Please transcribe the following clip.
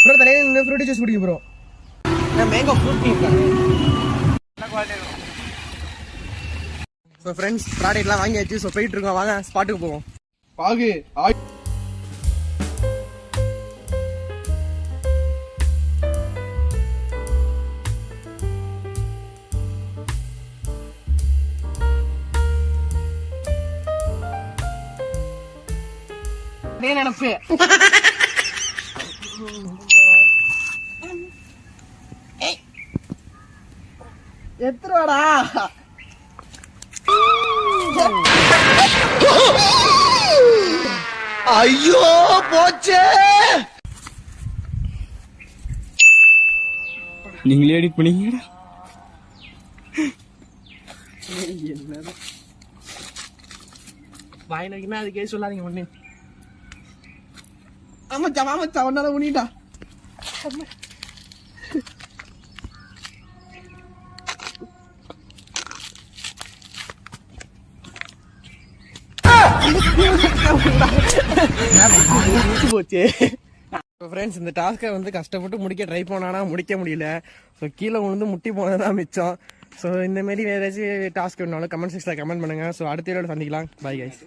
Bro தலையில Frooti juice குடிங்க bro. நான் மேங்கோ ஃப்ரூட் டீ இருக்கேன். ஸோ ஃப்ரெண்ட்ஸ் ப்ராடக்ட்லாம் வாங்கியாச்சு. ஸோ போயிட்டு இருக்கோம், வாங்க ஸ்பாட்டுக்கு போவோம். பாகு நினைப்பு எத்துருவாடா. ஐயோ போச்சே. நீங்களே எடிட் பண்ணீங்கடா. வாயில வைக்கணும், அதுக்கே சொல்லாதீங்க ஒண்ணு. ஆமாச்சா ஒன்னால உனிட்டா. போச்சு. ஃப்ரெண்ட்ஸ் இந்த டாஸ்க்கை வந்து கஷ்டப்பட்டு முடிக்க ட்ரை பண்ணானா முடிக்க முடியல. ஸோ கீழே விழுந்து முட்டி போனதான் மிச்சம். ஸோ இந்த மாதிரி வேறு ஏதாச்சும் டாஸ்க் வேணாலும் கமெண்ட் செக்ஷனில் கமெண்ட் பண்ணுங்கள். ஸோ அடுத்த வீடியோவில் சந்திக்கலாம். Bye guys.